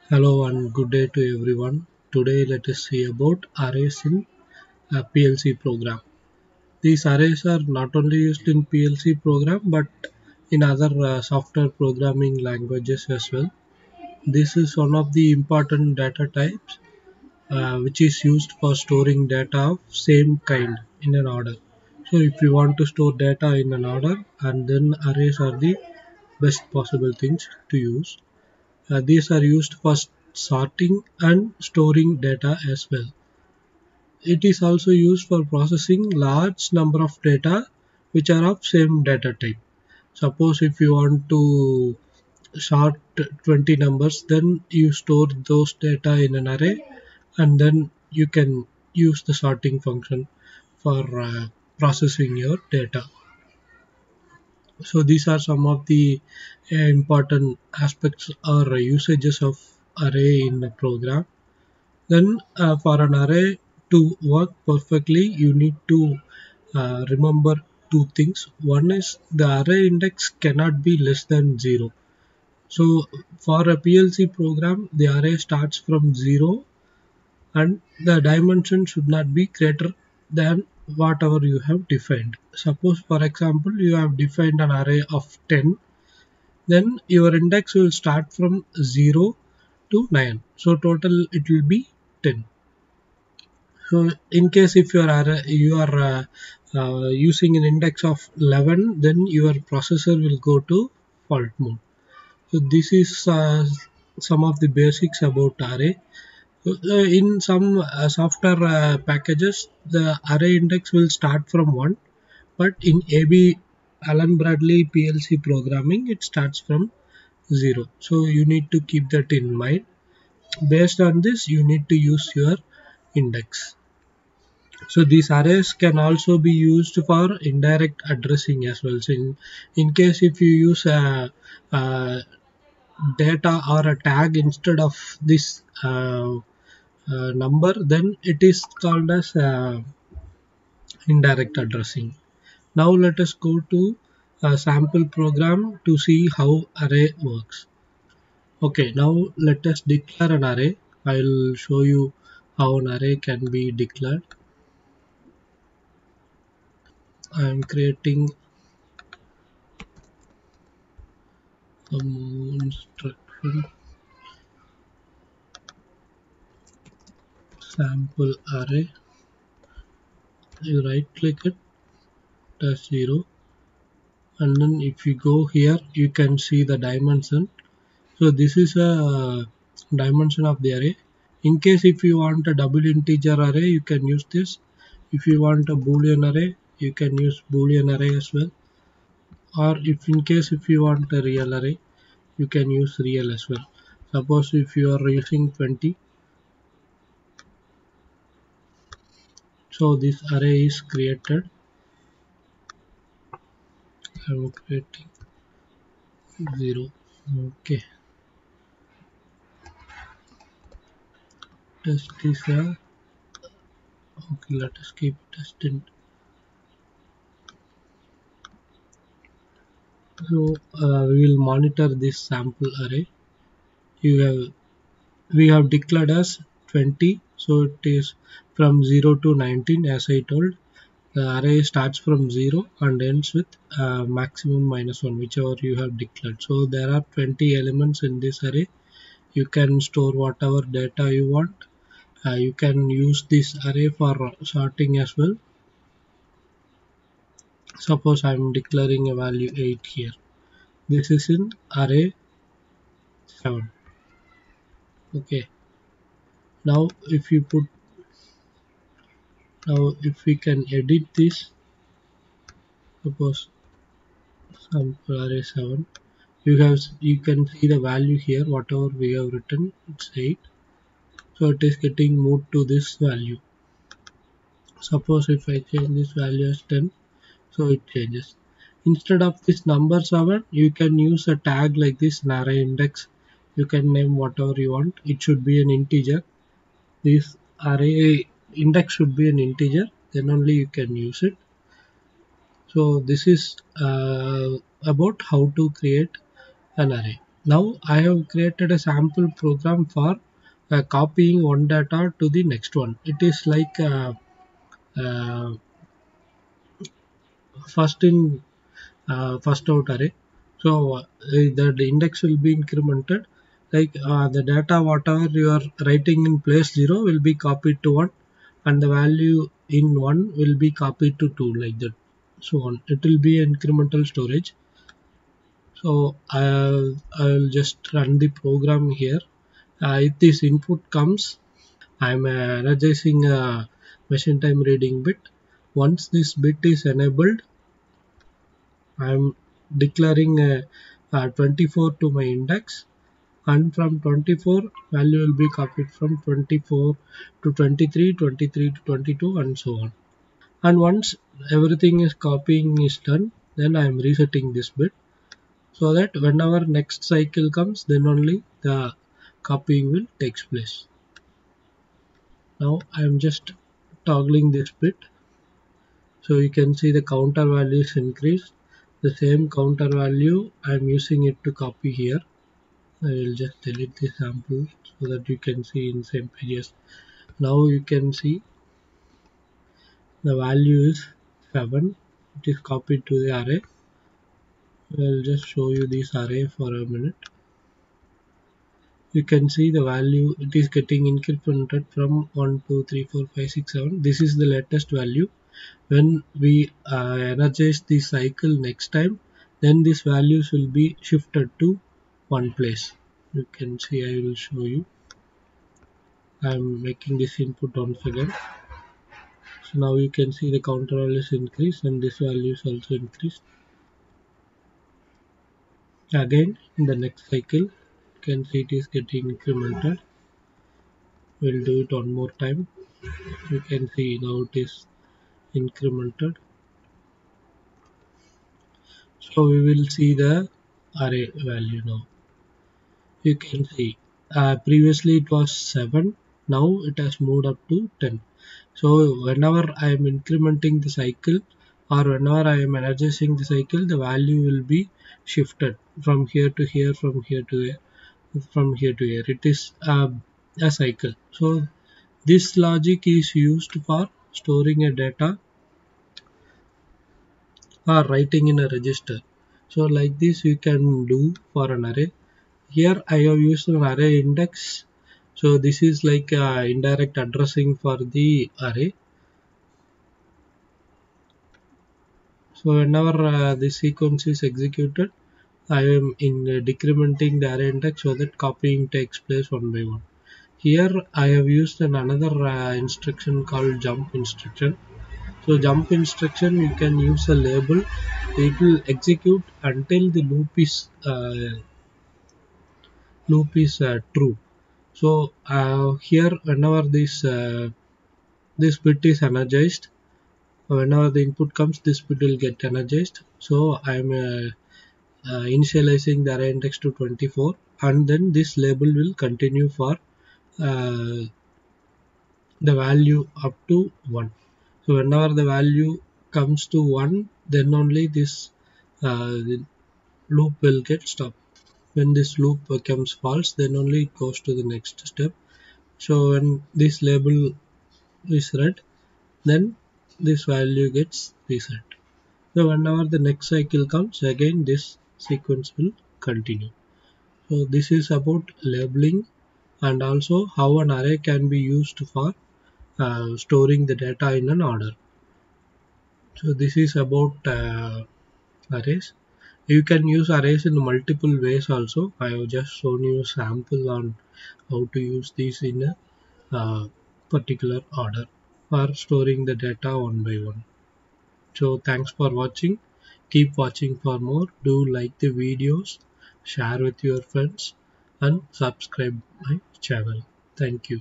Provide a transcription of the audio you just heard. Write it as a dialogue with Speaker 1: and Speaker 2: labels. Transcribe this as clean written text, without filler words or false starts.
Speaker 1: Hello and good day to everyone. Today let us see about arrays in a PLC program. These arrays are not only used in PLC program but in other software programming languages as well. This is one of the important data types which is used for storing data of same kind in an order. So if you want to store data in an order, and then arrays are the best possible things to use. These are used for sorting and storing data as well. It is also used for processing large number of data which are of same data type. Suppose if you want to sort 20 numbers, then you store those data in an array, and then you can use the sorting function for processing your data. So these are some of the important aspects or usages of array in the program. Then for an array to work perfectly, you need to remember two things. One is the array index cannot be less than 0. So for a PLC program, the array starts from 0 and the dimension should not be greater than whatever you have defined. Suppose for example you have defined an array of 10, then your index will start from 0 to 9. So total it will be 10. So in case if you are using an index of 11, then your processor will go to fault mode. So this is some of the basics about array. In some software packages, the array index will start from 1, but in AB Allen Bradley PLC programming, it starts from 0. So you need to keep that in mind. Based on this, you need to use your index. So these arrays can also be used for indirect addressing as well. So in case if you use a data or a tag instead of this number, then it is called as indirect addressing. Now let us go to a sample program to see how array works. Okay, now let us declare an array. I'll show you how an array can be declared. I am creating a instruction sample array. You right click it, touch 0, and then if you go here you can see the dimension. So this is a dimension of the array. In case if you want a double integer array, you can use this. If you want a boolean array, you can use boolean array as well. Or if in case if you want a real array, you can use real as well. Suppose if you are using 20, so this array is created. I am creating 0. Okay, test is okay. Let us keep testing. So we will monitor this sample array. You have We have declared as 20, so it is from 0 to 19. As I told, the array starts from 0 and ends with maximum minus 1, whichever you have declared. So there are 20 elements in this array. You can store whatever data you want. You can use this array for sorting as well. Suppose I am declaring a value 8 here. This is in array 7. Okay. Now if we can edit this, suppose sample array 7, you can see the value here. Whatever we have written, it's 8, so it is getting moved to this value. Suppose if I change this value as 10, so it changes. Instead of this number 7, you can use a tag like this, an array index. You can name whatever you want. It should be an integer. This array index should be an integer, then only you can use it. So this is about how to create an array. Now I have created a sample program for copying one data to the next one. It is like uh, first in first out array. So the index will be incremented, like the data whatever you are writing in place 0 will be copied to 1, and the value in 1 will be copied to 2, like that, so on. It will be incremental storage. So I'll just run the program here. If this input comes, I'm energizing a machine time reading bit. Once this bit is enabled, I'm declaring a 24 to my index, and from 24 value will be copied from 24 to 23, 23 to 22, and so on. And once everything is copying is done, then I am resetting this bit, so that whenever next cycle comes, then only the copying will takes place. Now I am just toggling this bit, so you can see the counter value is increased. The same counter value I am using it to copy here. I will just delete the sample so that you can see in same pages. Now you can see the value is 7. It is copied to the array. I will just show you this array for a minute. You can see the value, it is getting incremented from 1, 2, 3, 4, 5, 6, 7. This is the latest value. When we energize the cycle next time, then these values will be shifted to one place. You can see, I will show you. I am making this input once again. So now you can see the counter values increase and this value is also increased. Again in the next cycle, you can see it is getting incremented. We'll do it one more time. You can see now it is incremented. So we will see the array value now. You can see previously it was 7, now it has moved up to 10. So whenever I am incrementing the cycle or whenever I am energizing the cycle, the value will be shifted from here to here, from here to here, from here to here. It is a cycle. So this logic is used for storing a data or writing in a register. So like this you can do for an array. Here I have used an array index. So this is like indirect addressing for the array. So whenever this sequence is executed, I am in decrementing the array index so that copying takes place one by one. Here I have used another instruction called jump instruction. So jump instruction, you can use a label. It will execute until the loop is true. So here whenever this bit is energized, whenever the input comes, this bit will get energized. So I am initializing the array index to 24, and then this label will continue for uh, the value up to 1. So whenever the value comes to 1, then only this the loop will get stopped. When this loop becomes false, then only it goes to the next step. So when this label is red, then this value gets reset. So whenever the next cycle comes, again this sequence will continue. So this is about labeling and also how an array can be used for storing the data in an order. So this is about arrays. You can use arrays in multiple ways also. I have just shown you a sample on how to use these in a particular order for storing the data one by one. So thanks for watching. Keep watching for more. Do like the videos, share with your friends, and subscribe my channel. Thank you.